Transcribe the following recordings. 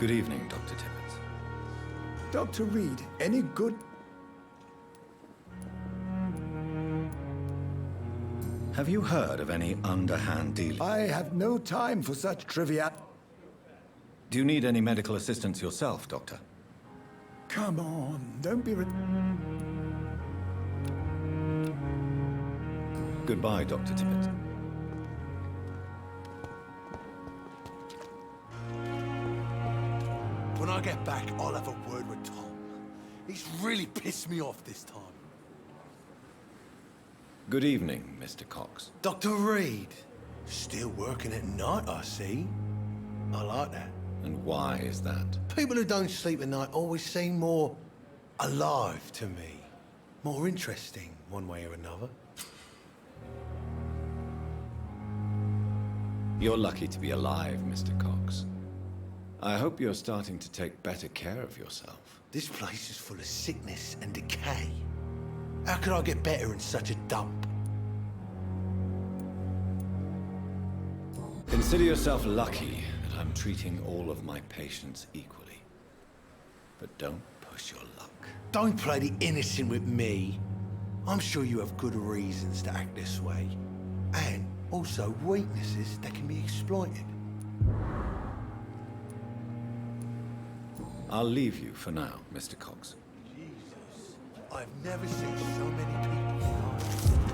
Good evening, Dr. Tibbets. Dr. Reid, any good... Have you heard of any underhand dealing? I have no time for such trivia. Do you need any medical assistance yourself, Doctor? Come on, don't be... Goodbye, Dr. Tibbets. When I get back, I'll have a word with Tom. He's really pissed me off this time. Good evening, Mr. Cox. Dr. Reid. Still working at night, I see. I like that. And why is that? People who don't sleep at night always seem more alive to me. More interesting, one way or another. You're lucky to be alive, Mr. Cox. I hope you're starting to take better care of yourself. This place is full of sickness and decay. How could I get better in such a dump? Consider yourself lucky that I'm treating all of my patients equally. But don't push your luck. Don't play the innocent with me. I'm sure you have good reasons to act this way. And also weaknesses that can be exploited. I'll leave you for now, Mr. Cox. Jesus, I've never seen so many people die.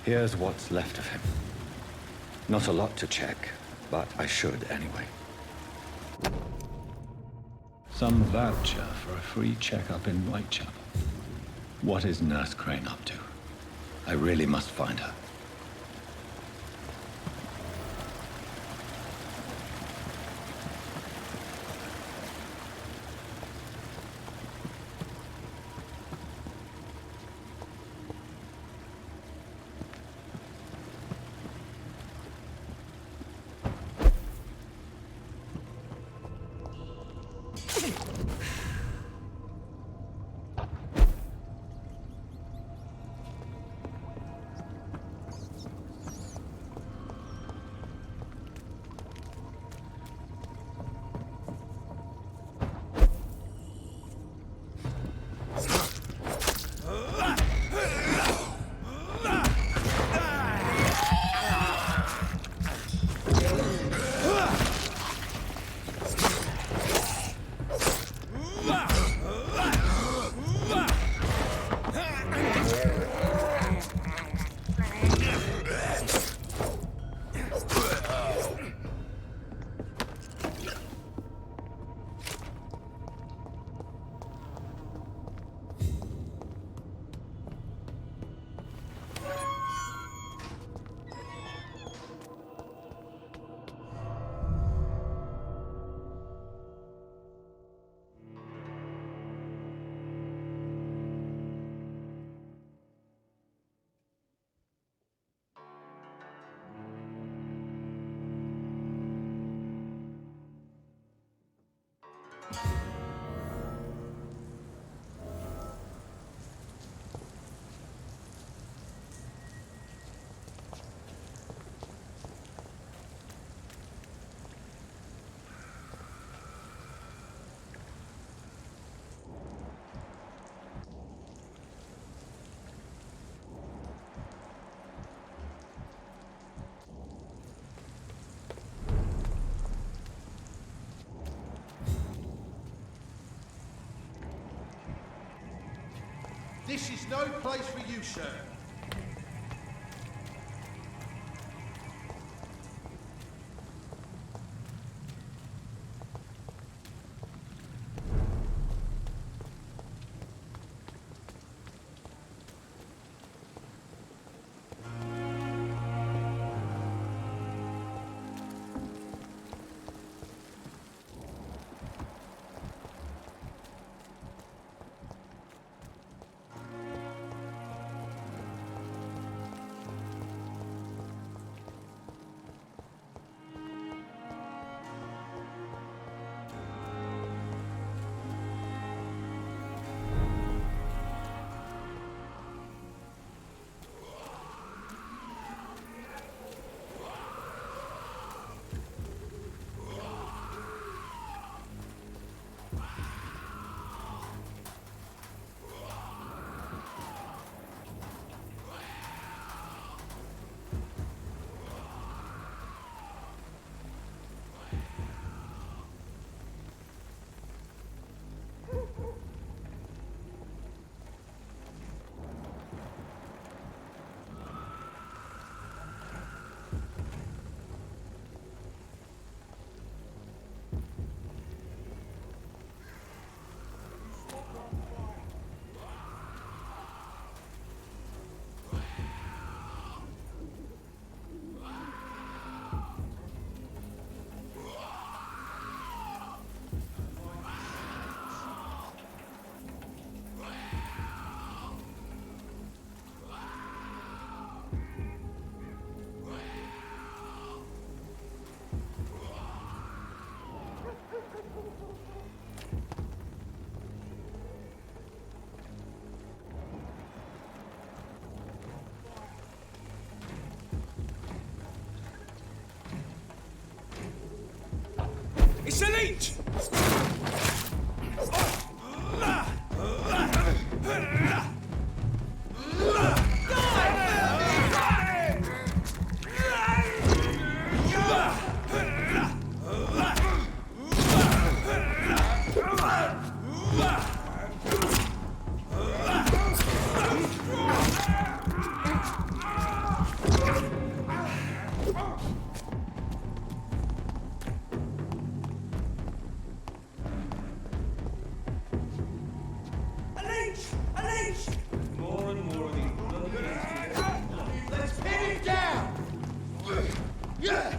Here's what's left of him. Not a lot to check, but I should anyway. Some voucher for a free checkup in Whitechapel. What is Nurse Crane up to? I really must find her. This is no place for you, sir. It's a leech! Let's pin him down! Yeah!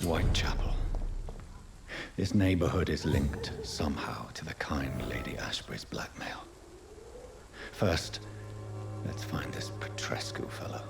Whitechapel. This neighborhood is linked somehow to the kind Lady Ashbury's blackmail. First, let's find this Petrescu fellow.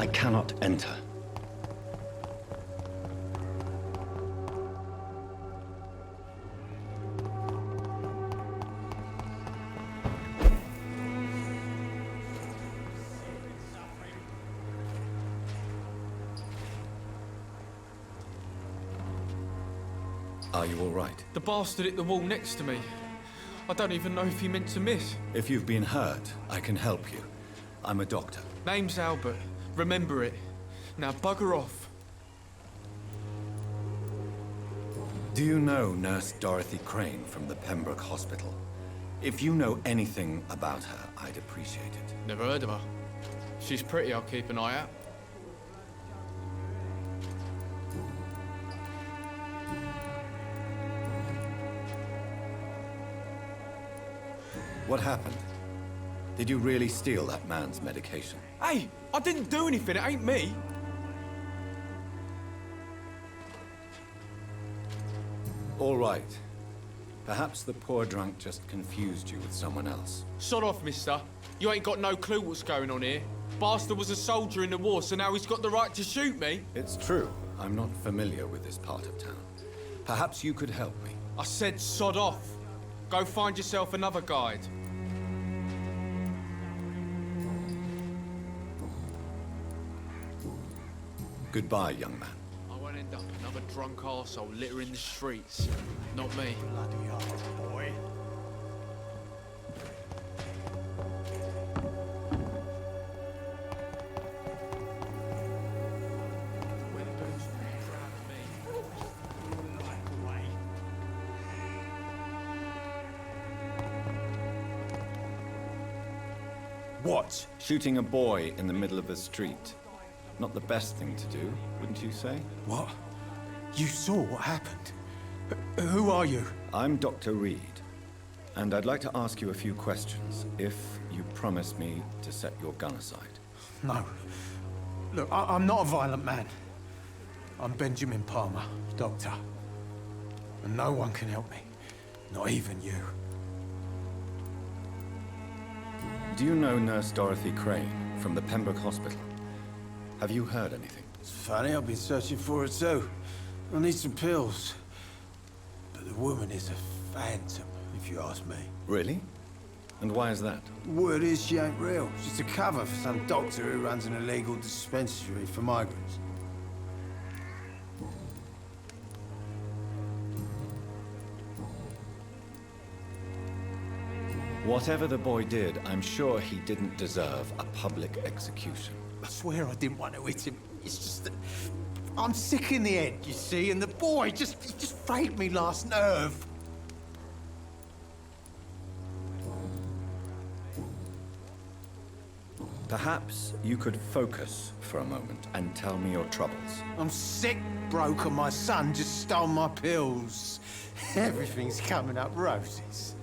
I cannot enter. Are you all right? The bastard hit the wall next to me. I don't even know if he meant to miss. If you've been hurt, I can help you. I'm a doctor. Name's Albert. Remember it. Now bugger off. Do you know Nurse Dorothy Crane from the Pembroke Hospital? If you know anything about her, I'd appreciate it. Never heard of her. She's pretty, I'll keep an eye out. What happened? Did you really steal that man's medication? Hey, I didn't do anything, it ain't me. All right. Perhaps the poor drunk just confused you with someone else. Sod off, mister. You ain't got no clue what's going on here. Bastard was a soldier in the war, so now he's got the right to shoot me. It's true. I'm not familiar with this part of town. Perhaps you could help me. I said sod off. Go find yourself another guide. Goodbye, young man. I won't end up another drunk arsehole littering the streets. Not me. Bloody hell, boy. What? Shooting a boy in the middle of the street. Not the best thing to do, wouldn't you say? What? You saw what happened? Who are you? I'm Dr. Reid, and I'd like to ask you a few questions, if you promise me to set your gun aside. No. Look, I'm not a violent man. I'm Benjamin Palmer, doctor. And no one can help me. Not even you. Do you know Nurse Dorothy Crane from the Pembroke Hospital? Have you heard anything? It's funny, I've been searching for her too. I need some pills. But the woman is a phantom, if you ask me. Really? And why is that? Word is she ain't real. She's a cover for some doctor who runs an illegal dispensary for migrants. Whatever the boy did, I'm sure he didn't deserve a public execution. I swear I didn't want to hit him. It's just that I'm sick in the head, you see, and the boy he just frayed me last nerve. Perhaps you could focus for a moment and tell me your troubles. I'm sick, broke, and my son just stole my pills. Everything's coming up roses.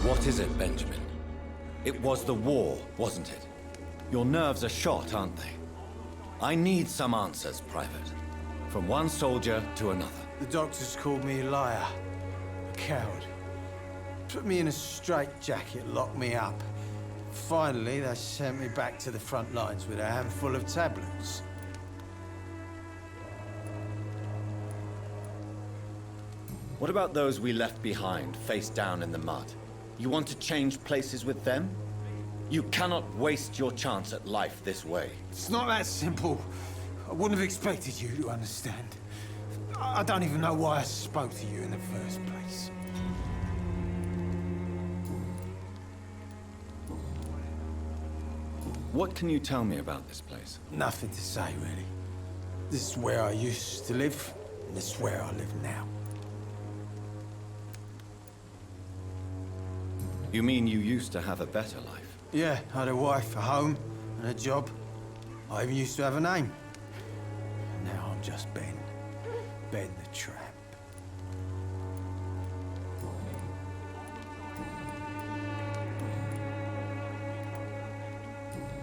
What is it, Benjamin? It was the war, wasn't it? Your nerves are shot, aren't they? I need some answers, Private. From one soldier to another. The doctors called me a liar, a coward. Put me in a straitjacket, locked me up. Finally, they sent me back to the front lines with a handful of tablets. What about those we left behind, face down in the mud? You want to change places with them? You cannot waste your chance at life this way. It's not that simple. I wouldn't have expected you to understand. I don't even know why I spoke to you in the first place. What can you tell me about this place? Nothing to say, really. This is where I used to live, and this is where I live now. You mean you used to have a better life? Yeah, I had a wife, a home, and a job. I even used to have a name. Now I'm just Ben. Ben the Tramp.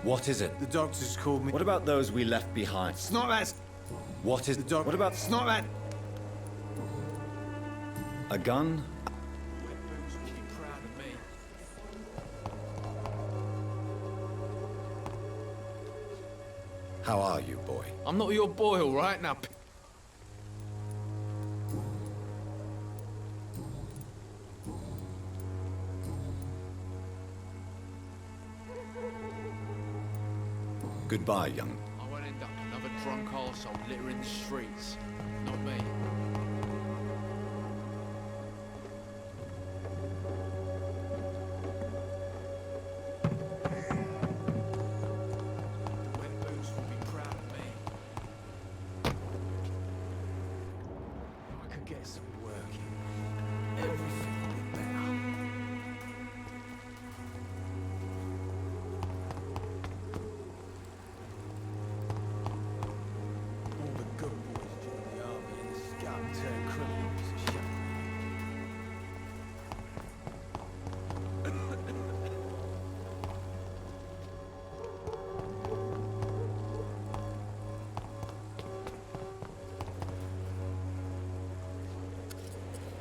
What is it? The doctors called me. What about those we left behind? It's not that. What is The doc. What about It's not that. a gun? Keep proud of me. How are you, boy? I'm not your boy, all right? Now, Goodbye, young. I won't end up another drunk arsehole littering the streets. Not me.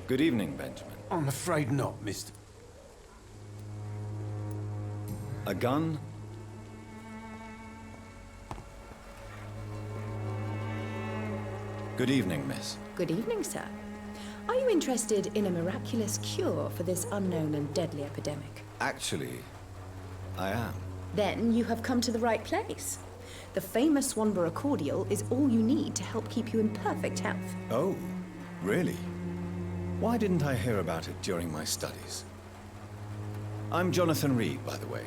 Good evening, Benjamin. I'm afraid not, mister. A gun? Good evening, miss. Good evening, sir. Are you interested in a miraculous cure for this unknown and deadly epidemic? Actually, I am. Then you have come to the right place. The famous Swanborough cordial is all you need to help keep you in perfect health. Oh, really? Why didn't I hear about it during my studies? I'm Jonathan Reid, by the way.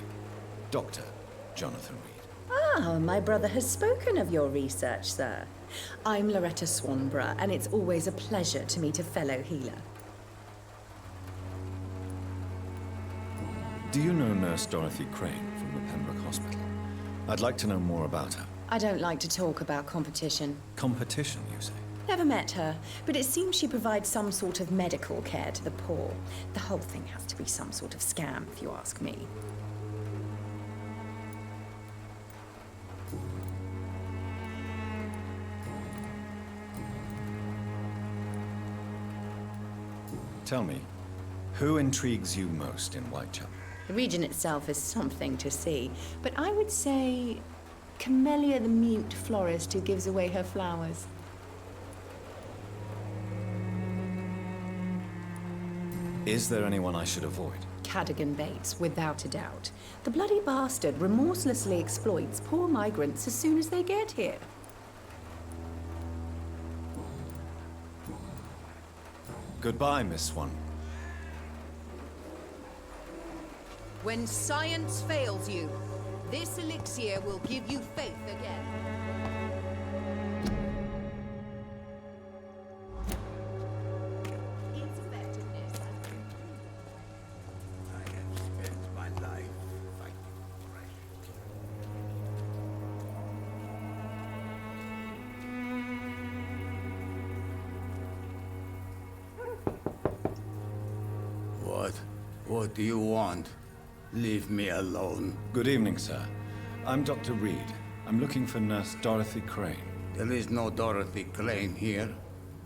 Dr. Jonathan Reid. Ah, my brother has spoken of your research, sir. I'm Loretta Swanborough, and it's always a pleasure to meet a fellow healer. Do you know Nurse Dorothy Crane from the Pembroke Hospital? I'd like to know more about her. I don't like to talk about competition. Competition, you say? Never met her, but it seems she provides some sort of medical care to the poor. The whole thing has to be some sort of scam, if you ask me. Tell me, who intrigues you most in Whitechapel? The region itself is something to see, but I would say Camellia the mute florist who gives away her flowers. Is there anyone I should avoid? Cadogan Bates, without a doubt. The bloody bastard remorselessly exploits poor migrants as soon as they get here. Goodbye, Miss Swan. When science fails you, this elixir will give you faith again. Its effectiveness has been proven. I have spent my life fighting oppression. What do you want? Leave me alone. Good evening, sir. I'm Dr. Reid. I'm looking for Nurse Dorothy Crane. There is no Dorothy Crane here.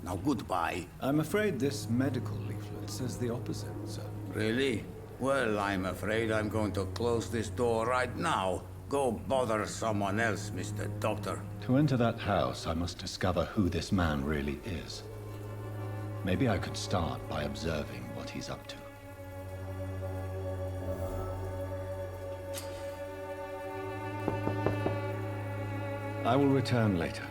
Now goodbye. I'm afraid this medical leaflet says the opposite, sir. Really? Well, I'm afraid I'm going to close this door right now. Go bother someone else, Mr. Doctor. To enter that house, I must discover who this man really is. Maybe I could start by observing what he's up to. I will return later.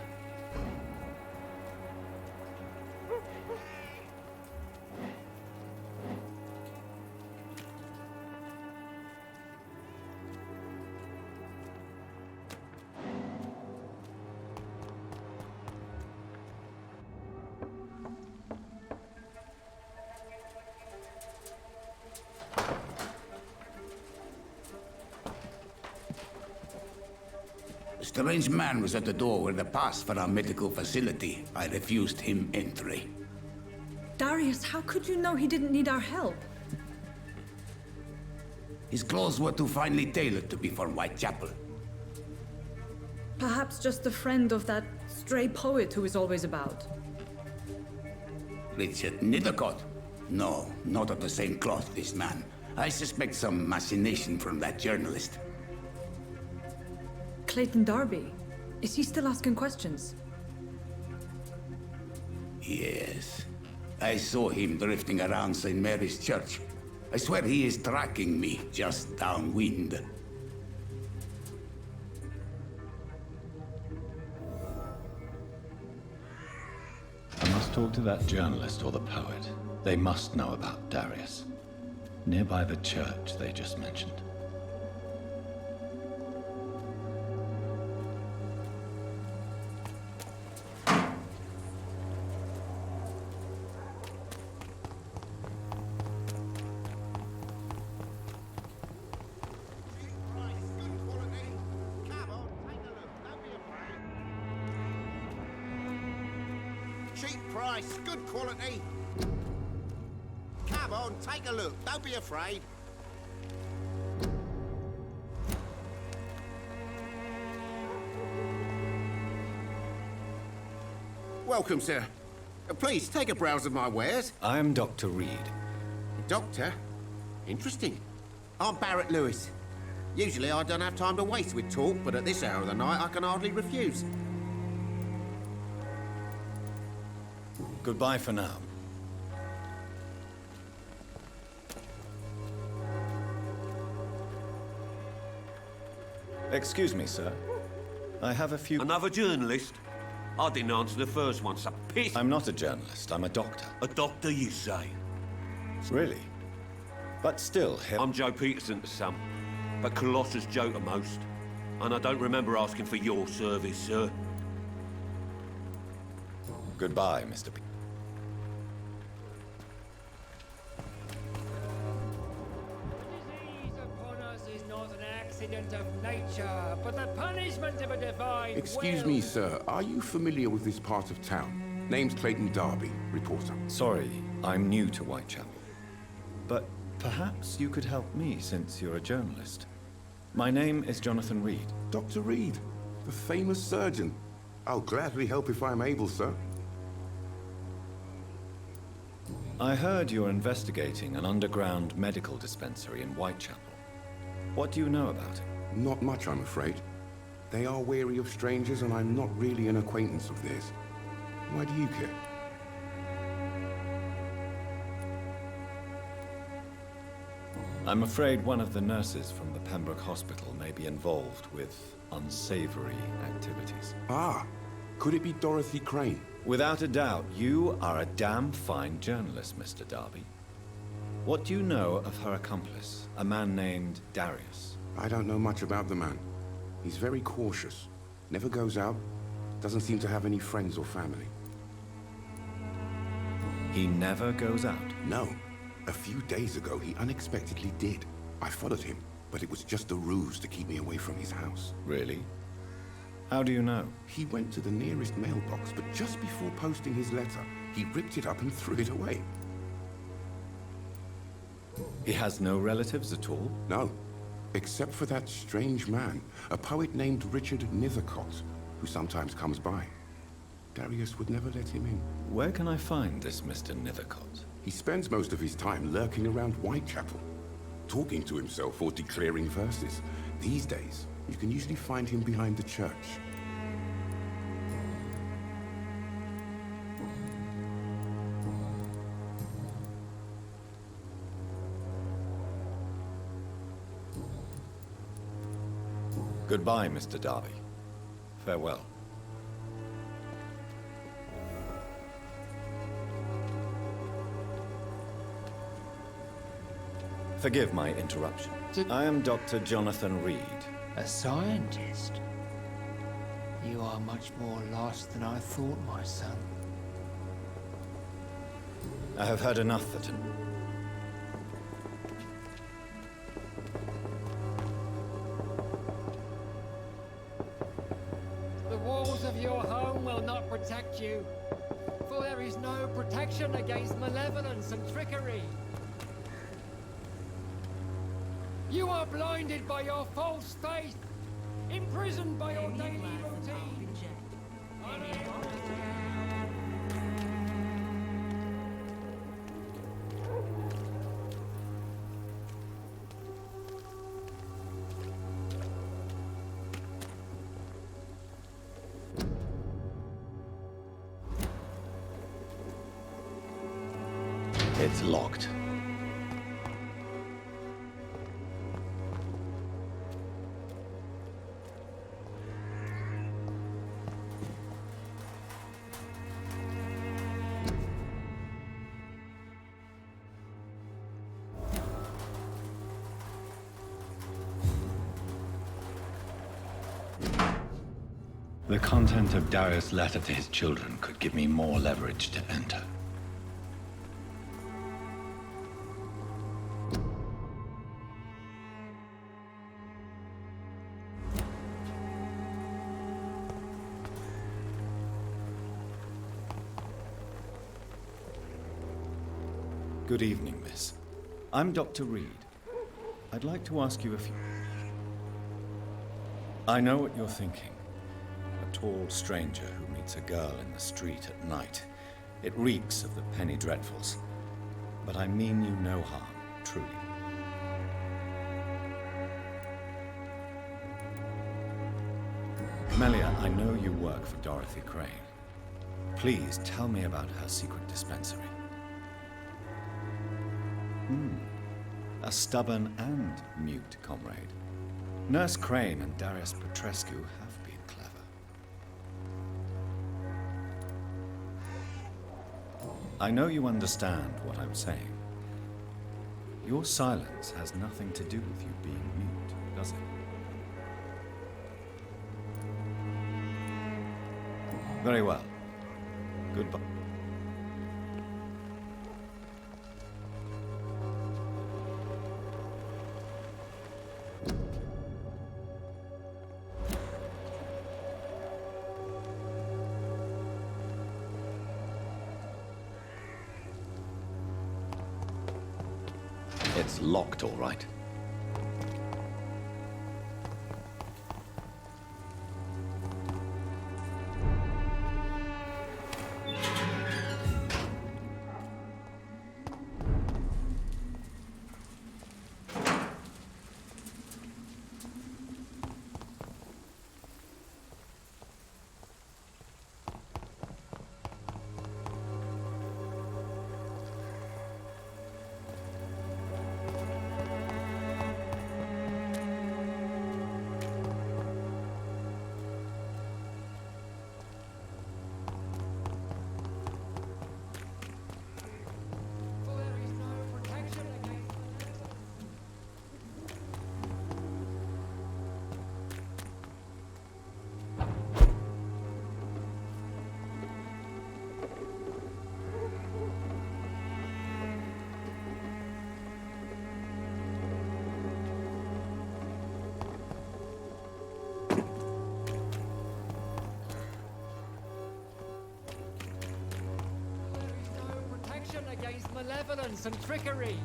A strange man was at the door with a pass for our medical facility. I refused him entry. Darius, how could you know he didn't need our help? His clothes were too finely tailored to be for Whitechapel. Perhaps just a friend of that stray poet who is always about. Richard Nethercott? No, not of the same cloth, this man. I suspect some machination from that journalist. Clayton Darby. Is he still asking questions? Yes. I saw him drifting around St. Mary's Church. I swear he is tracking me just downwind. I must talk to that journalist or the poet. They must know about Darius. Nearby the church they just mentioned. Cheap price, good quality. Come on, take a look. Don't be afraid. Welcome, sir. Please, take a browse of my wares. I am Dr. Reid. Doctor? Interesting. I'm Barrett Lewis. Usually I don't have time to waste with talk, but at this hour of the night I can hardly refuse. Goodbye for now. Excuse me, sir. I have a few... Another journalist? I didn't answer the first one, so piss. I'm not a journalist, I'm a doctor. A doctor, you say? Really? But still, I'm Joe Peterson to some, but Colossus Joe to most. And I don't remember asking for your service, sir. Goodbye, Mr. P. Of nature, but the punishment of a divine Excuse me, sir. Are you familiar with this part of town? Name's Clayton Darby, reporter. Sorry, I'm new to Whitechapel. But perhaps you could help me since you're a journalist. My name is Jonathan Reid. Dr. Reid, the famous surgeon. I'll gladly help if I'm able, sir. I heard you're investigating an underground medical dispensary in Whitechapel. What do you know about it? Not much, I'm afraid. They are wary of strangers, and I'm not really an acquaintance of theirs. Why do you care? I'm afraid one of the nurses from the Pembroke Hospital may be involved with unsavory activities. Ah, could it be Dorothy Crane? Without a doubt, you are a damn fine journalist, Mr. Darby. What do you know of her accomplice, a man named Darius? I don't know much about the man. He's very cautious. Never goes out. Doesn't seem to have any friends or family. He never goes out? No. A few days ago, he unexpectedly did. I followed him, but it was just a ruse to keep me away from his house. Really? How do you know? He went to the nearest mailbox, but just before posting his letter, he ripped it up and threw it away. He has no relatives at all? No. Except for that strange man, a poet named Richard Nithercott, who sometimes comes by. Darius would never let him in. Where can I find this Mr. Nithercott? He spends most of his time lurking around Whitechapel, talking to himself or declaring verses. These days, you can usually find him behind the church. Goodbye, Mr. Darby. Farewell. Forgive my interruption. I am Dr. Jonathan Reid. A scientist? You are much more lost than I thought, my son. I have heard enough for tonight. The walls of your home will not protect you, for there is no protection against malevolence and trickery. You are blinded by your false faith, imprisoned by your daily routine. It's locked. The content of Darius' letter to his children could give me more leverage to enter. Good evening, miss. I'm Dr. Reid. I'd like to ask you a few... I know what you're thinking. A tall stranger who meets a girl in the street at night. It reeks of the penny dreadfuls. But I mean you no harm, truly. Melia, I know you work for Dorothy Crane. Please tell me about her secret dispensary. A stubborn and mute comrade. Nurse Crane and Darius Petrescu have been clever. I know you understand what I'm saying. Your silence has nothing to do with you being mute, does it? Very well. Goodbye. It's locked, all right. Against malevolence and trickery.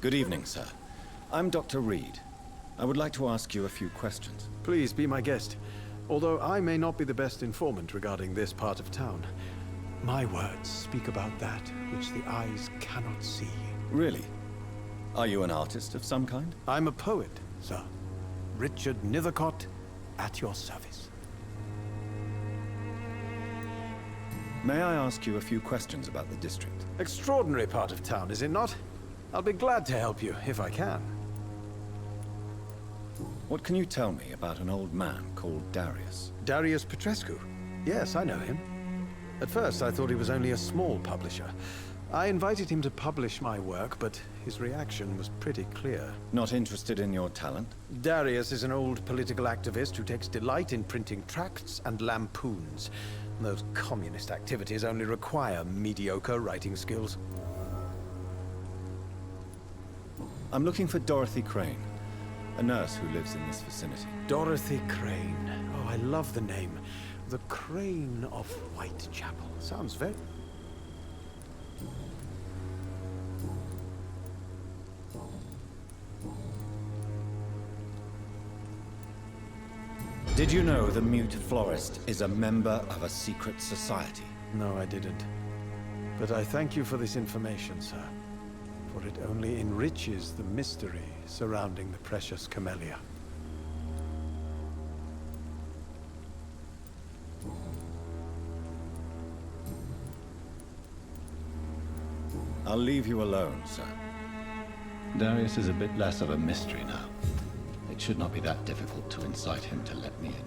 Good evening, sir. I'm Dr. Reid. I would like to ask you a few questions. Please be my guest. Although I may not be the best informant regarding this part of town, my words speak about that which the eyes cannot see. Really? Are you an artist of some kind? I'm a poet, sir. Richard Nithercott, at your service. May I ask you a few questions about the district? Extraordinary part of town, is it not? I'll be glad to help you, if I can. What can you tell me about an old man called Darius? Darius Petrescu? Yes, I know him. At first, I thought he was only a small publisher. I invited him to publish my work, but his reaction was pretty clear. Not interested in your talent? Darius is an old political activist who takes delight in printing tracts and lampoons. Those communist activities only require mediocre writing skills. I'm looking for Dorothy Crane, a nurse who lives in this vicinity. Dorothy Crane. Oh, I love the name. The Crane of Whitechapel. Sounds very... Did you know the mute florist is a member of a secret society? No, I didn't. But I thank you for this information, sir. For it only enriches the mystery surrounding the precious camellia. I'll leave you alone, sir. Darius is a bit less of a mystery now. It should not be that difficult to incite him to let me in.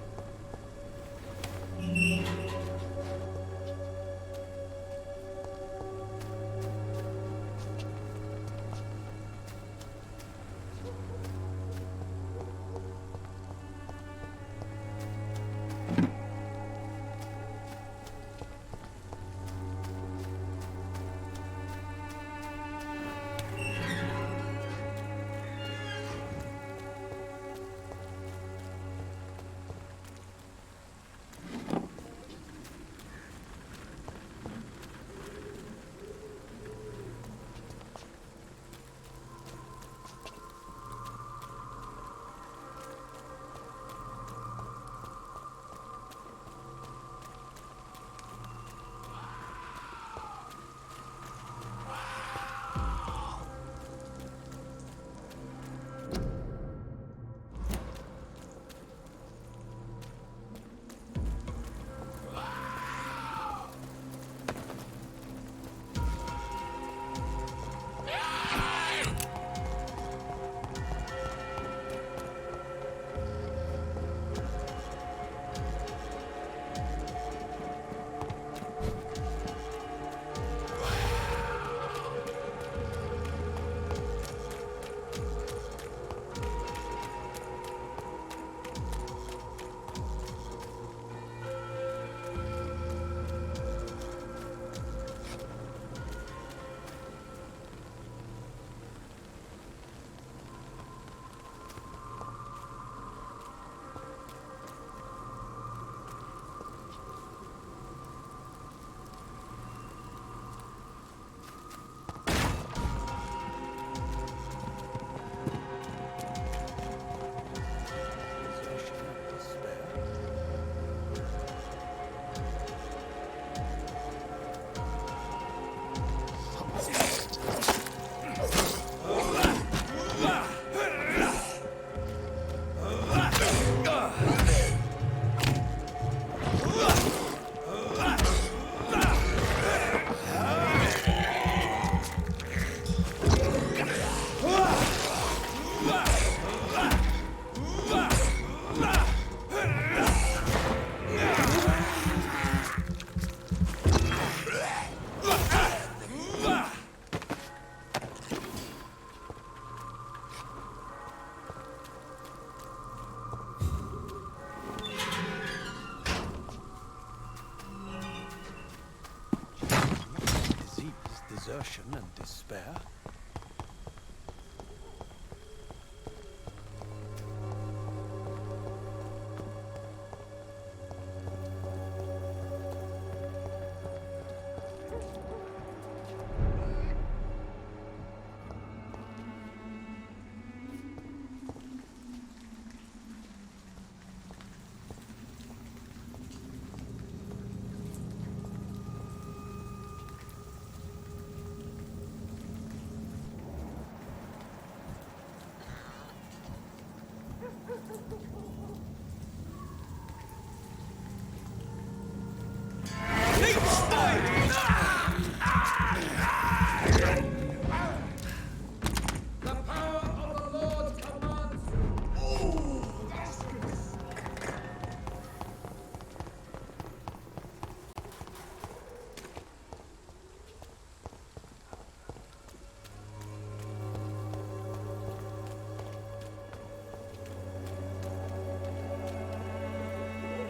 Desertion and despair.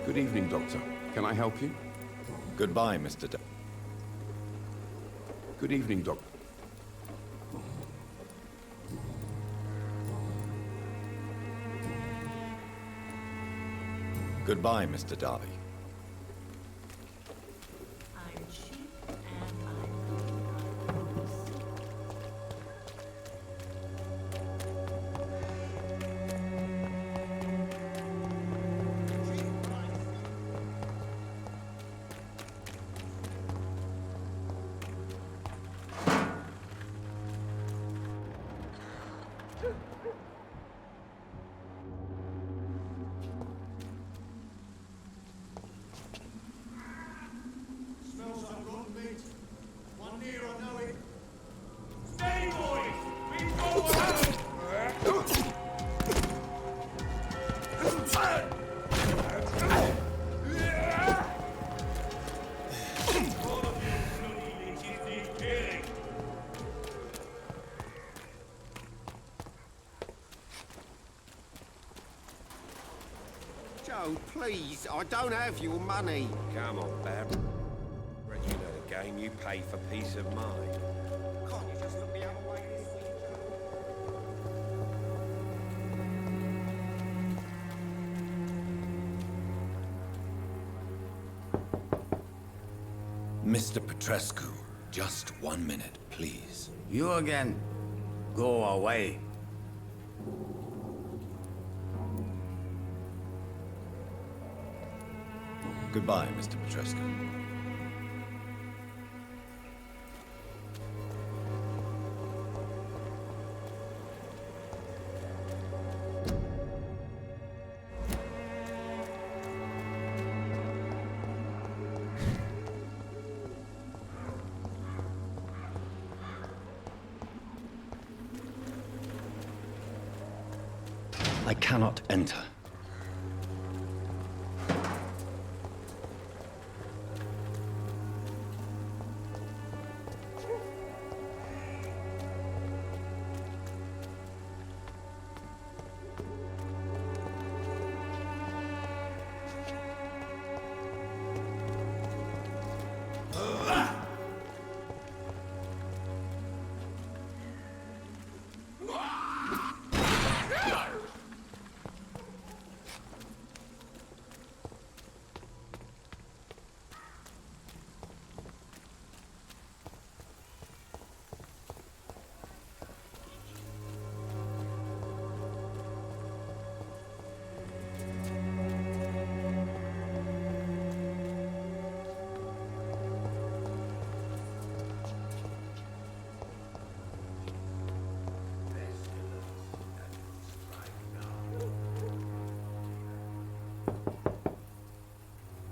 Good evening, Doctor. Can I help you? Goodbye, Mr. Good evening, Doctor. Goodbye, Mr. Darby. Smells like rotten meat. One near, I know it. Stay, boys! We go out! Joe, please, I don't have your money. Come on, Bab. You know the game. You pay for peace of mind. Can't you just look the other way this week, Mr. Petrescu, just 1 minute, please. You again. Go away. Goodbye, Mr. Petrescu. I cannot enter.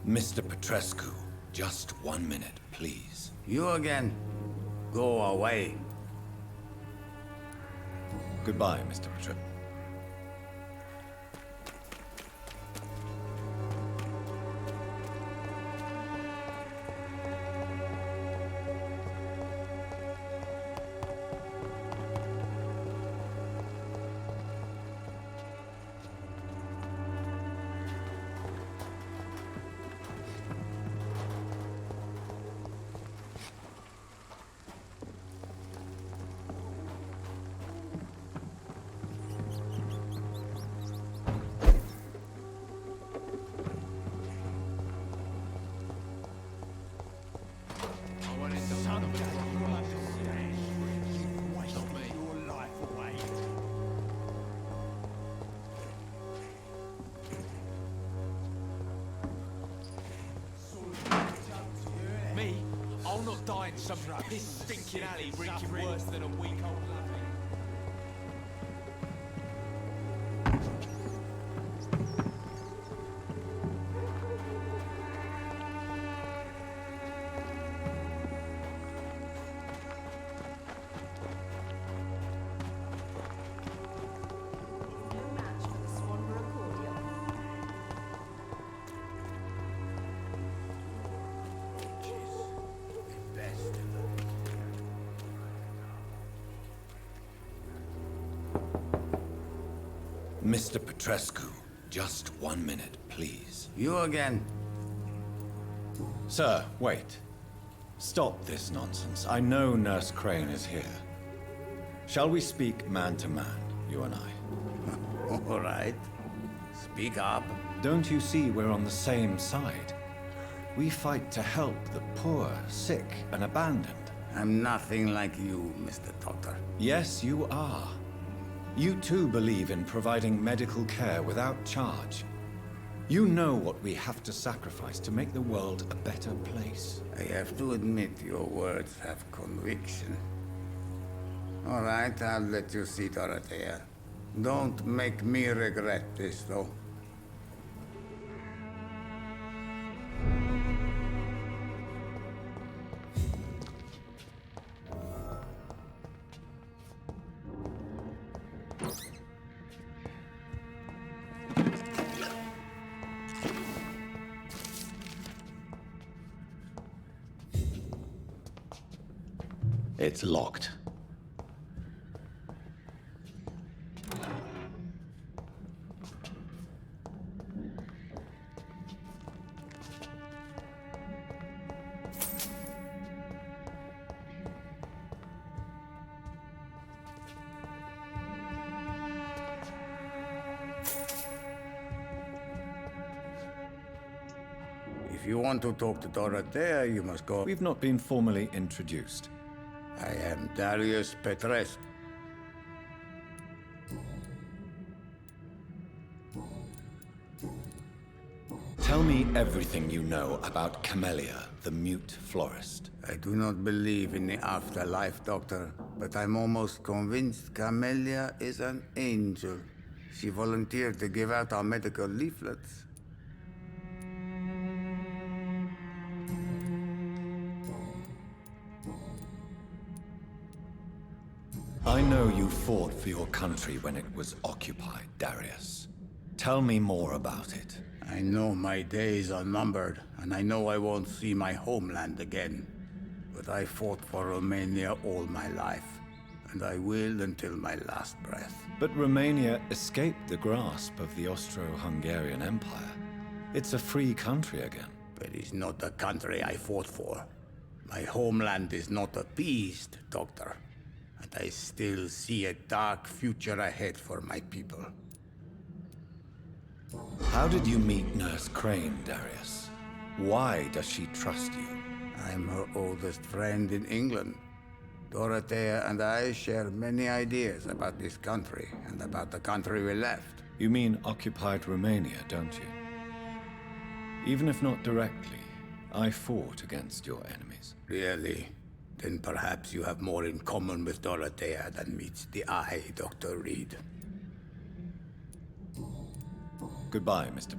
Mr. Petrescu, just 1 minute, please. You again. Go away. Goodbye, Mr. Petrescu. Me? I'll not die in some piss stinking alley reeking worse than a week-old lovely. Mr. Petrescu, Just 1 minute, please. You again. Sir, wait. Stop this nonsense. I know Nurse Crane is here. Shall we speak man to man, you and I? All right. Speak up. Don't you see we're on the same side? We fight to help the poor, sick, and abandoned. I'm nothing like you, Mr. Doctor. Yes, you are. You too believe in providing medical care without charge. You know what we have to sacrifice to make the world a better place. I have to admit your words have conviction. All right, I'll let you see Dorothea. Don't make me regret this, though. It's locked. If you want to talk to Dorothea, you must go. We've not been formally introduced. I am Darius Petrescu. Tell me everything you know about Camellia, the mute florist. I do not believe in the afterlife, Doctor, but I'm almost convinced Camellia is an angel. She volunteered to give out our medical leaflets. I know you fought for your country when it was occupied, Darius. Tell me more about it. I know my days are numbered, and I know I won't see my homeland again. But I fought for Romania all my life, and I will until my last breath. But Romania escaped the grasp of the Austro-Hungarian Empire. It's a free country again. But it's not the country I fought for. My homeland is not appeased, Doctor. And I still see a dark future ahead for my people. How did you meet Nurse Crane, Darius? Why does she trust you? I'm her oldest friend in England. Dorothea and I share many ideas about this country and about the country we left. You mean occupied Romania, don't you? Even if not directly, I fought against your enemies. Really? Then perhaps you have more in common with Dorothea than meets the eye, Dr. Reid. Goodbye, Mr.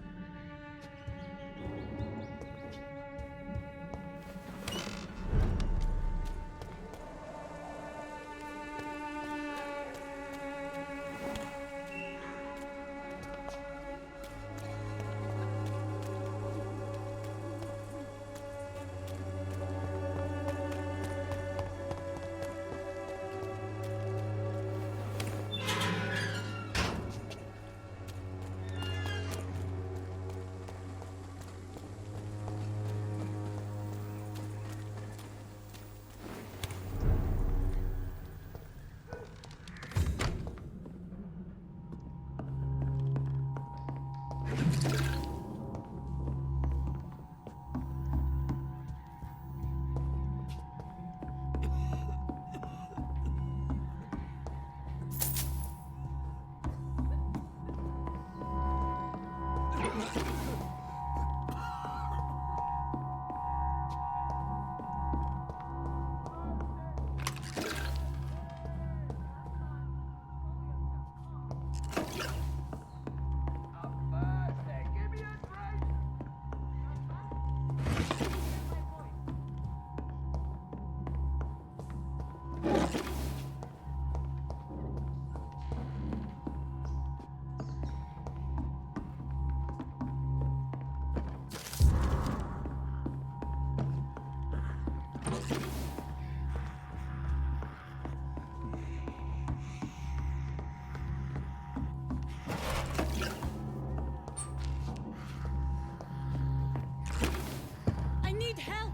need help!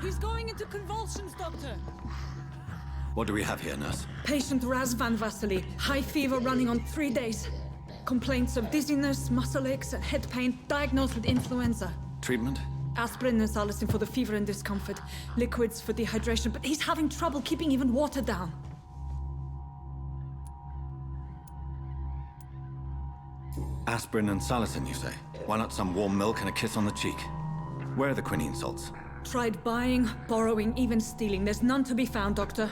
He's going into convulsions, Doctor! What do we have here, nurse? Patient Raz Van Vasily. High fever running on 3 days. Complaints of dizziness, muscle aches, and head pain. Diagnosed with influenza. Treatment? Aspirin and salicin for the fever and discomfort. Liquids for dehydration, but he's having trouble keeping even water down. Aspirin and salicin, you say? Why not some warm milk and a kiss on the cheek? Where are the quinine salts? Tried buying, borrowing, even stealing. There's none to be found, Doctor.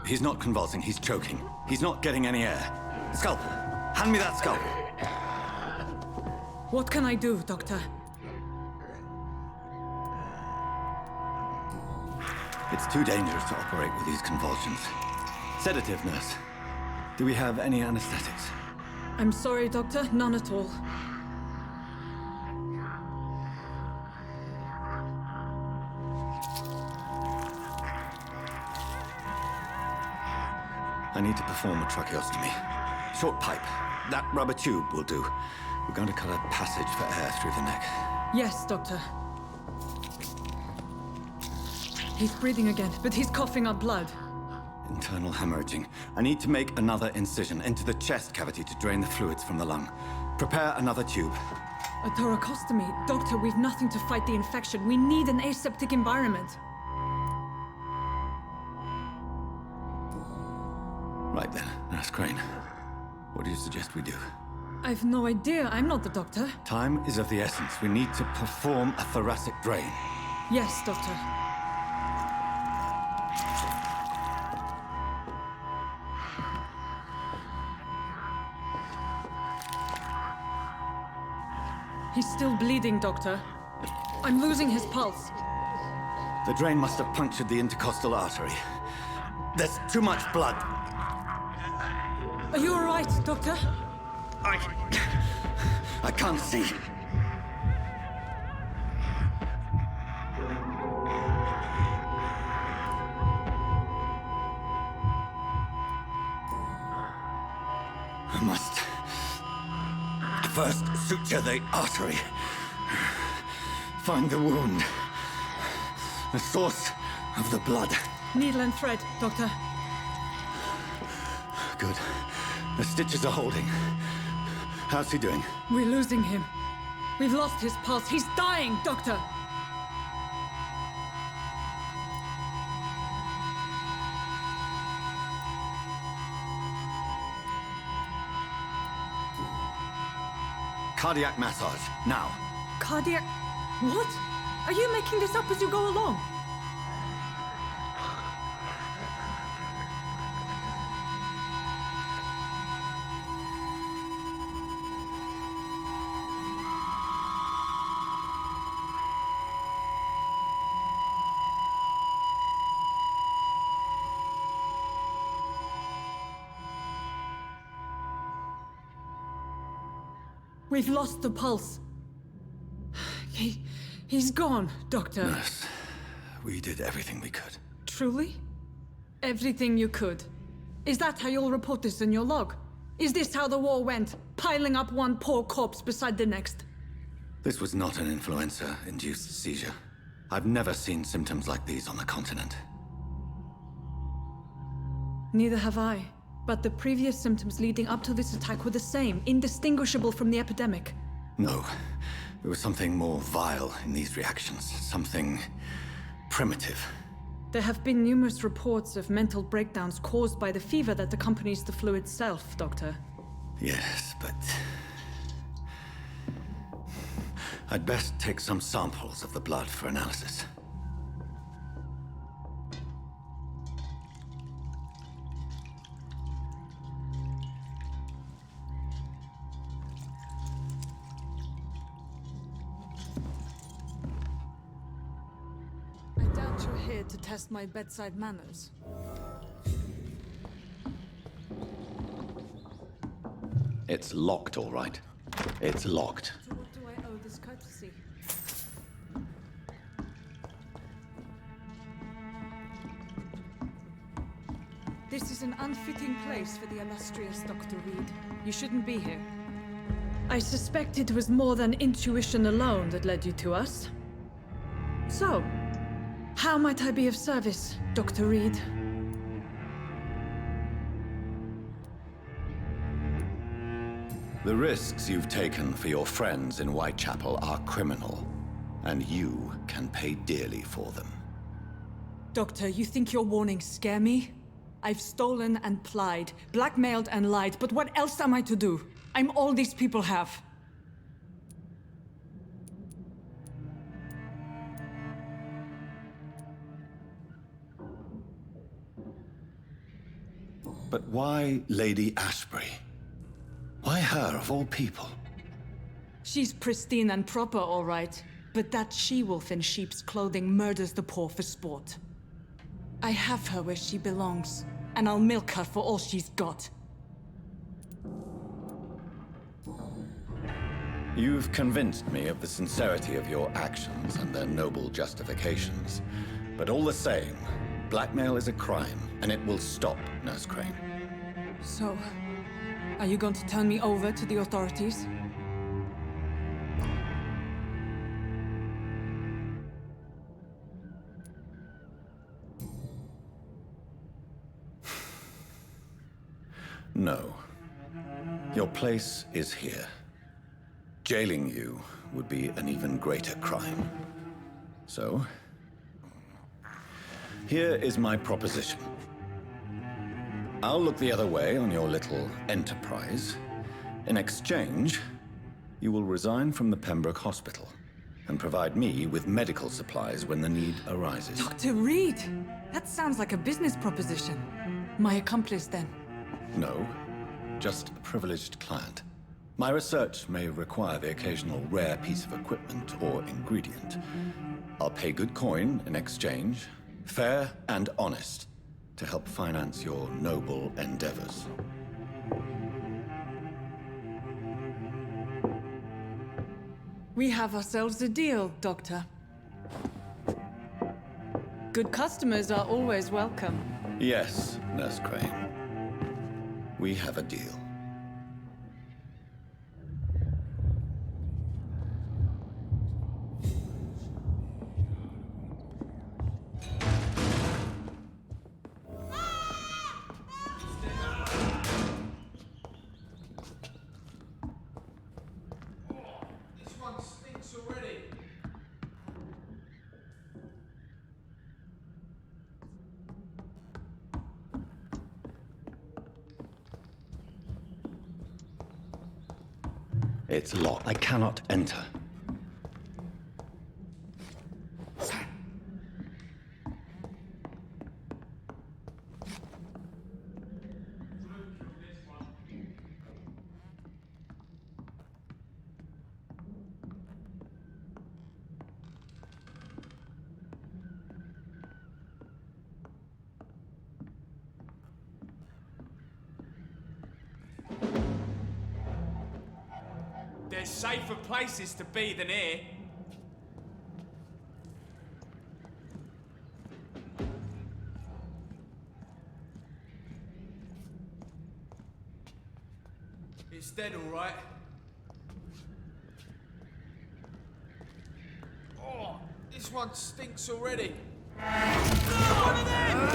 He's not convulsing, he's choking. He's not getting any air. Scalpel! Hand me that scalpel! What can I do, Doctor? It's too dangerous to operate with these convulsions. Sedative, nurse. Do we have any anesthetics? I'm sorry, Doctor. None at all. I need to perform a tracheostomy. Short pipe. That rubber tube will do. We're going to cut a passage for air through the neck. Yes, Doctor. He's breathing again, but he's coughing up blood. Internal hemorrhaging. I need to make another incision into the chest cavity to drain the fluids from the lung. Prepare another tube. A thoracostomy. Doctor, we've nothing to fight the infection. We need an aseptic environment. Right then, Nurse Crane. What do you suggest we do? I've no idea. I'm not the doctor. Time is of the essence. We need to perform a thoracic drain. Yes, Doctor. He's still bleeding, Doctor. I'm losing his pulse. The drain must have punctured the intercostal artery. There's too much blood. Are you all right, Doctor? I can't see. I must first suture the artery. Find the wound. The source of the blood. Needle and thread, Doctor. Good. The stitches are holding. How's he doing? We're losing him. We've lost his pulse. He's dying, Doctor! Cardiac massage, now. Cardiac... What? Are you making this up as you go along? We've lost the pulse. He's gone, Doctor. Nurse, we did everything we could. Truly? Everything you could? Is that how you'll report this in your log? Is this how the war went? Piling up one poor corpse beside the next? This was not an influenza-induced seizure. I've never seen symptoms like these on the continent. Neither have I. But the previous symptoms leading up to this attack were the same, indistinguishable from the epidemic. No. There was something more vile in these reactions. Something primitive. There have been numerous reports of mental breakdowns caused by the fever that accompanies the flu itself, Doctor. Yes, but... I'd best take some samples of the blood for analysis. To test my bedside manners. It's locked, all right. It's locked. So what do I owe this courtesy? This is an unfitting place for the illustrious Dr. Reid. You shouldn't be here. I suspect it was more than intuition alone that led you to us. So, how might I be of service, Dr. Reid? The risks you've taken for your friends in Whitechapel are criminal, and you can pay dearly for them. Doctor, you think your warnings scare me? I've stolen and plied, blackmailed and lied, but what else am I to do? I'm all these people have. But why Lady Ashbury? Why her, of all people? She's pristine and proper, all right. But that she-wolf in sheep's clothing murders the poor for sport. I have her where she belongs, and I'll milk her for all she's got. You've convinced me of the sincerity of your actions and their noble justifications. But all the same, blackmail is a crime, and it will stop, Nurse Crane. So, are you going to turn me over to the authorities? No. Your place is here. Jailing you would be an even greater crime. So, here is my proposition. I'll look the other way on your little enterprise. In exchange, you will resign from the Pembroke Hospital and provide me with medical supplies when the need arises. Dr. Reid! That sounds like a business proposition. My accomplice, then? No, just a privileged client. My research may require the occasional rare piece of equipment or ingredient. I'll pay good coin in exchange, fair and honest, to help finance your noble endeavors. We have ourselves a deal, Doctor. Good customers are always welcome. Yes, Nurse Crane. We have a deal. It's locked. I cannot enter. There's safer places to be than here. It's dead, all right. Oh, this one stinks already. One of them!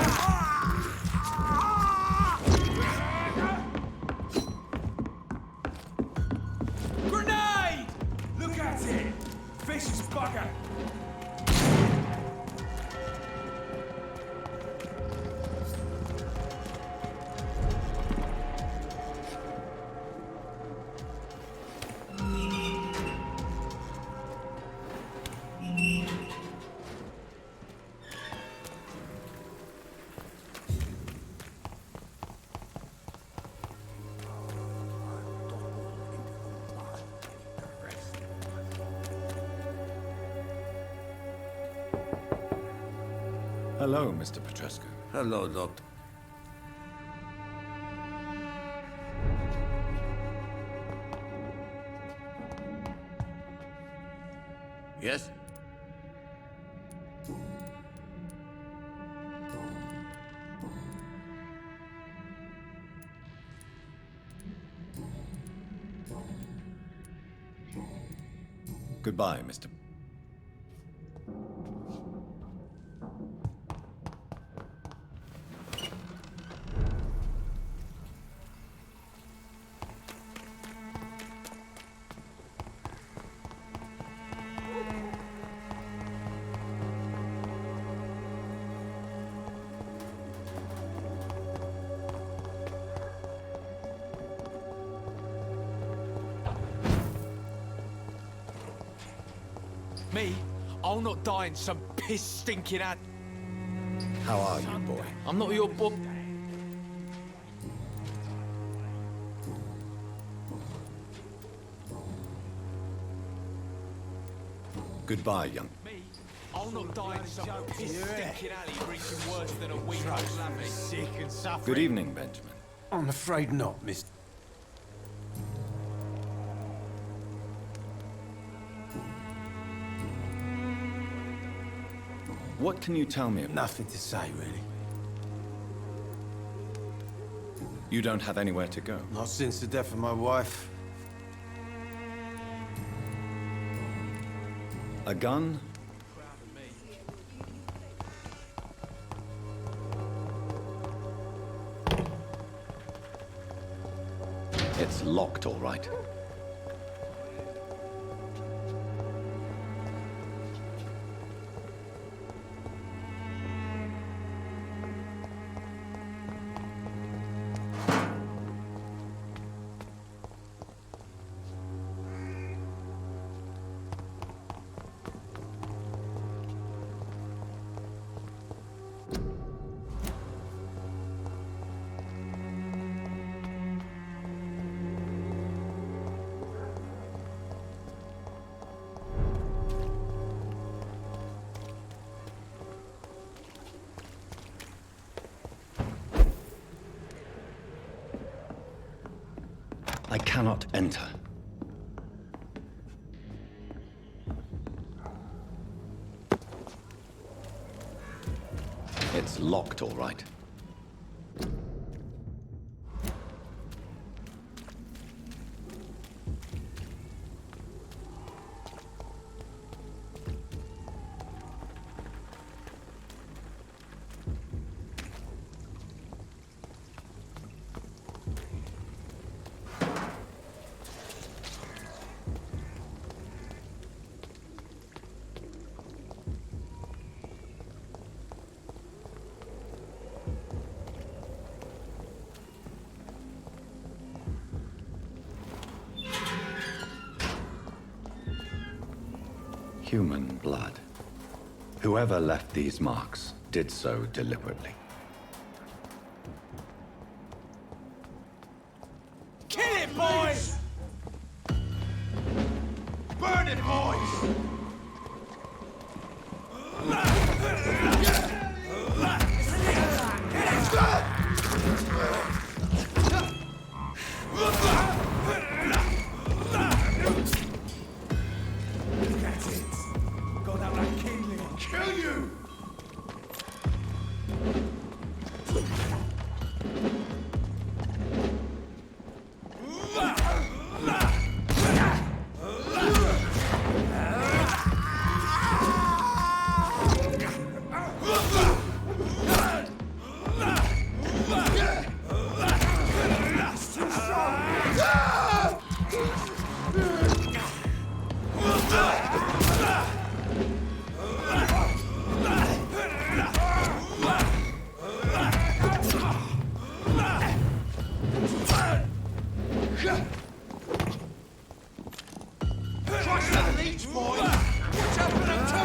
Grenade! Look at it! Vicious bugger! Hello, Mr. Petrescu. Hello, Doctor. Yes? Goodbye, Mr. Me? I'll not die in some piss-stinking ad... How are you, boy? I'm not your boy. Goodbye, young. Me? I'll not die in some piss-stinking alley reaching worse than a weak lavvy. Sick and suffering. Good evening, Benjamin. I'm afraid not, Miss... What can you tell me about? Nothing to say, really. You don't have anywhere to go? Not since the death of my wife. A gun? It's locked, all right. I cannot enter. It's locked, all right. Human blood. Whoever left these marks did so deliberately. Kill it, boys! Burn it, boys! That's it. Go down like kindling. Kill you! Trust the leech, boys! Watch out for them too!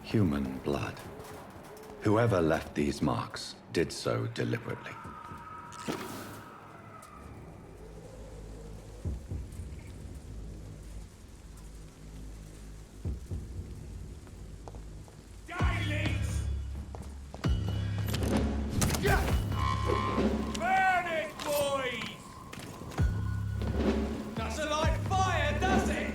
Human blood. Whoever left these marks did so deliberately. Burn it, boys! Doesn't like fire, does it?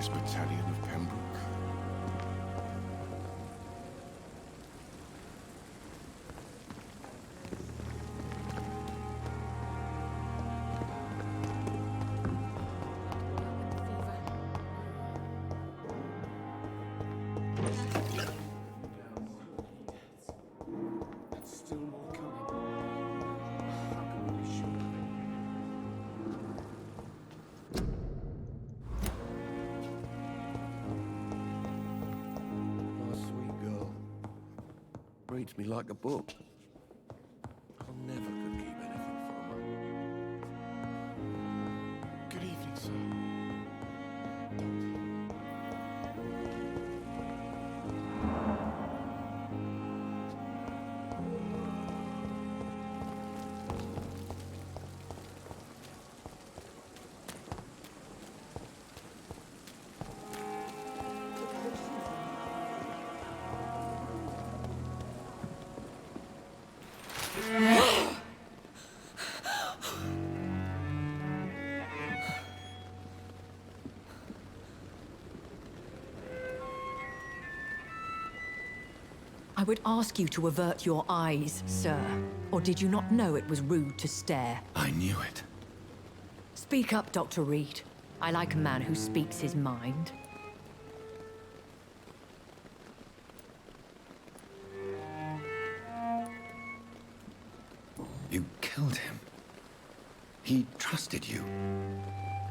Battalion of Pembroke. Still more coming. How can we be sure? Reads me like a book. I'll never could keep anything from her. Good evening, sir. I would ask you to avert your eyes, sir. Or did you not know it was rude to stare? I knew it. Speak up, Dr. Reid. I like a man who speaks his mind. You killed him. He trusted you.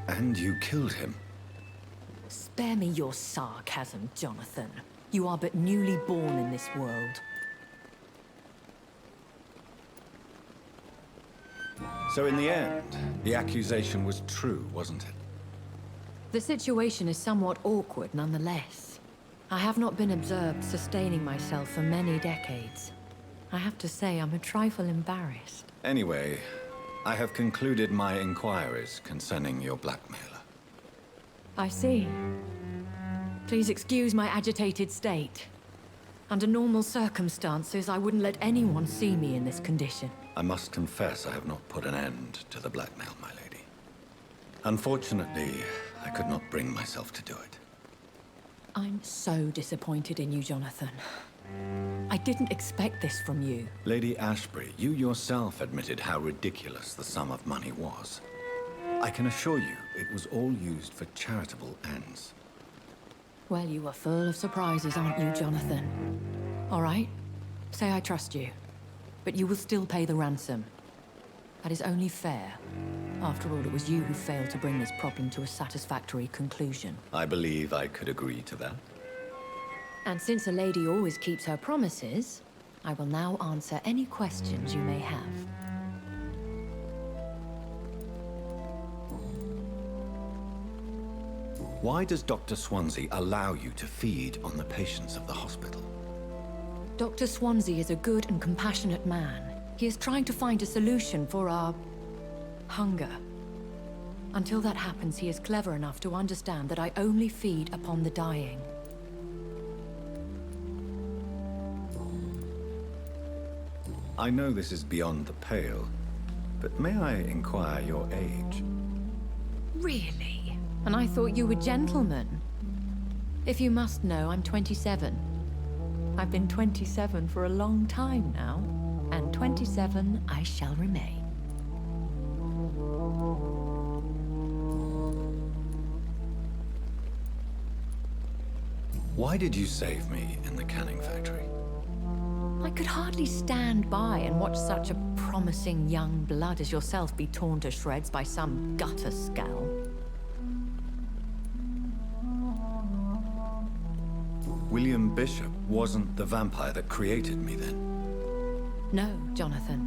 And you killed him. Spare me your sarcasm, Jonathan. You are but newly born in this world. So in the end, the accusation was true, wasn't it? The situation is somewhat awkward nonetheless. I have not been observed sustaining myself for many decades. I have to say I'm a trifle embarrassed. Anyway, I have concluded my inquiries concerning your blackmailer. I see. Please excuse my agitated state. Under normal circumstances, I wouldn't let anyone see me in this condition. I must confess I have not put an end to the blackmail, my lady. Unfortunately, I could not bring myself to do it. I'm so disappointed in you, Jonathan. I didn't expect this from you. Lady Ashbury, you yourself admitted how ridiculous the sum of money was. I can assure you, it was all used for charitable ends. Well, you are full of surprises, aren't you, Jonathan? All right, say I trust you, but you will still pay the ransom. That is only fair. After all, it was you who failed to bring this problem to a satisfactory conclusion. I believe I could agree to that. And since a lady always keeps her promises, I will now answer any questions you may have. Why does Dr. Swansea allow you to feed on the patients of the hospital? Dr. Swansea is a good and compassionate man. He is trying to find a solution for our hunger. Until that happens, he is clever enough to understand that I only feed upon the dying. I know this is beyond the pale, but may I inquire your age? Really? And I thought you were gentlemen. If you must know, I'm 27. I've been 27 for a long time now, and 27 I shall remain. Why did you save me in the canning factory? I could hardly stand by and watch such a promising young blood as yourself be torn to shreds by some gutter scowl. William Bishop wasn't the vampire that created me then? No, Jonathan.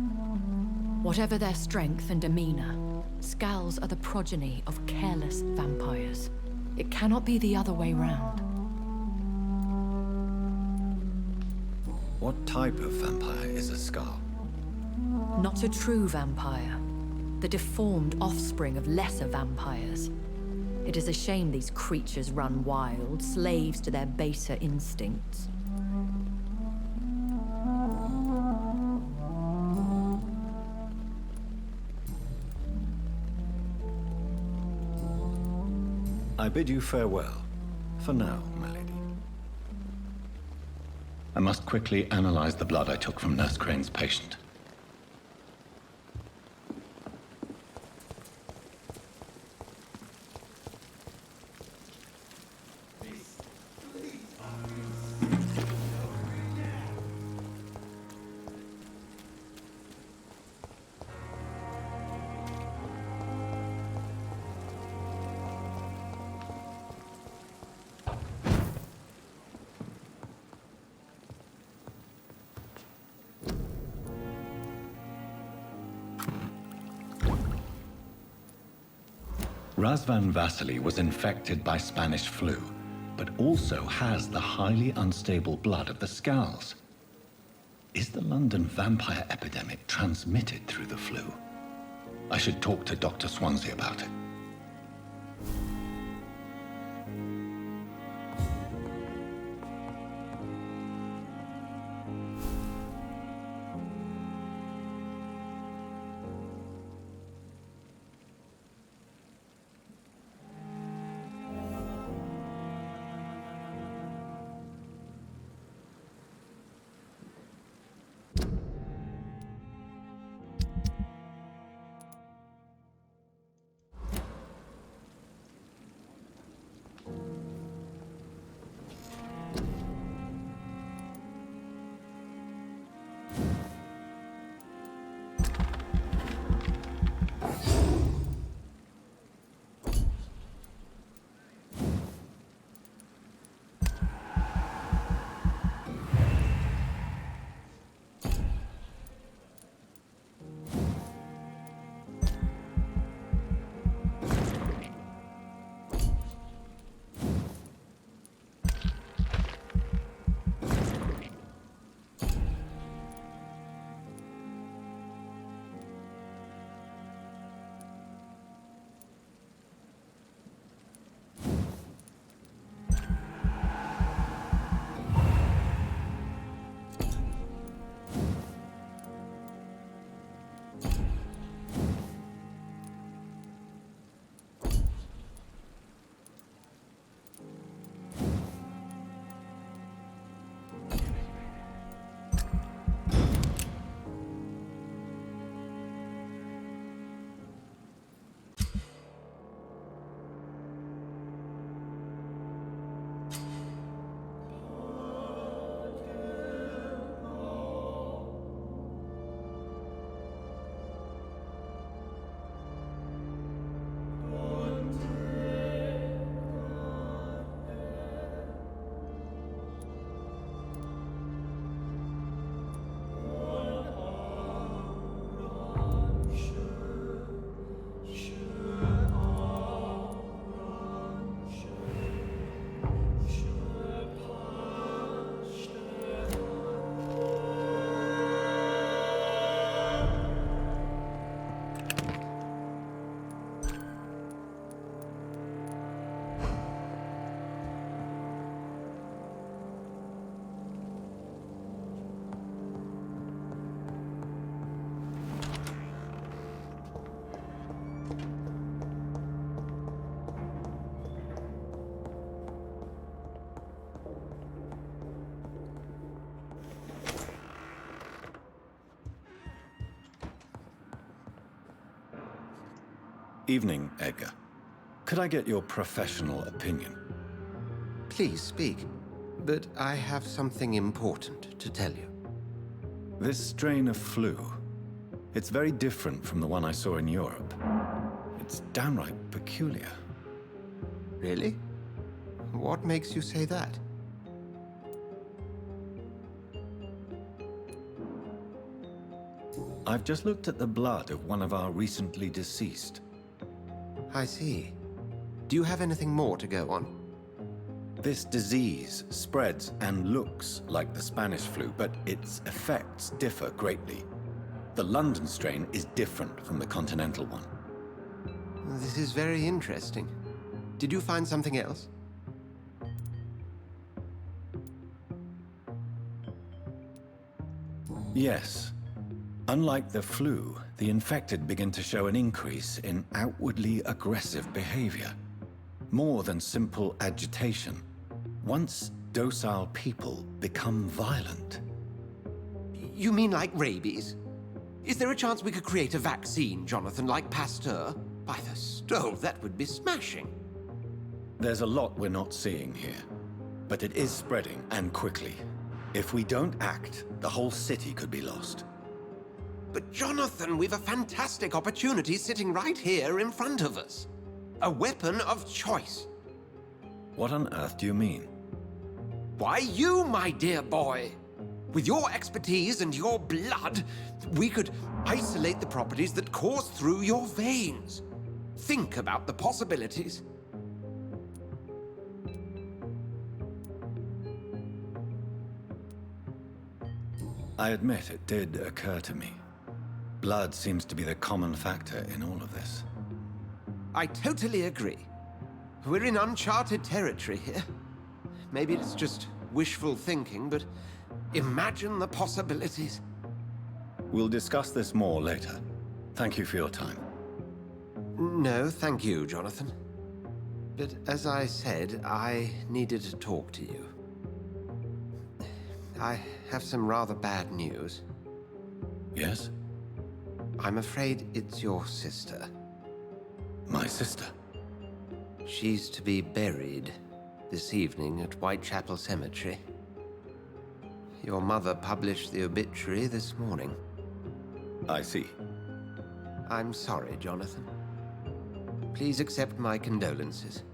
Whatever their strength and demeanor, scowls are the progeny of careless vampires. It cannot be the other way round. What type of vampire is a skull? Not a true vampire. The deformed offspring of lesser vampires. It is a shame these creatures run wild, slaves to their baser instincts. I bid you farewell. For now, my lady. I must quickly analyze the blood I took from Nurse Crane's patient. Razvan Vasily was infected by Spanish flu, but also has the highly unstable blood of the Scowls. Is the London vampire epidemic transmitted through the flu? I should talk to Dr. Swansea about it. Evening, Edgar. Could I get your professional opinion? Please speak, but I have something important to tell you. This strain of flu, it's very different from the one I saw in Europe. It's downright peculiar. Really? What makes you say that? I've just looked at the blood of one of our recently deceased. I see. Do you have anything more to go on? This disease spreads and looks like the Spanish flu, but its effects differ greatly. The London strain is different from the continental one. This is very interesting. Did you find something else? Yes. Unlike the flu, the infected begin to show an increase in outwardly aggressive behavior. More than simple agitation. Once docile people become violent. You mean like rabies? Is there a chance we could create a vaccine, Jonathan, like Pasteur? By the stove, that would be smashing. There's a lot we're not seeing here. But it is spreading, and quickly. If we don't act, the whole city could be lost. But Jonathan, we've a fantastic opportunity sitting right here in front of us. A weapon of choice. What on earth do you mean? Why, you, my dear boy. With your expertise and your blood, we could isolate the properties that course through your veins. Think about the possibilities. I admit it did occur to me. Blood seems to be the common factor in all of this. I totally agree. We're in uncharted territory here. Maybe it's just wishful thinking, but imagine the possibilities. We'll discuss this more later. Thank you for your time. No, thank you, Jonathan. But as I said, I needed to talk to you. I have some rather bad news. Yes? I'm afraid it's your sister. My sister? She's to be buried this evening at Whitechapel Cemetery. Your mother published the obituary this morning. I see. I'm sorry, Jonathan. Please accept my condolences.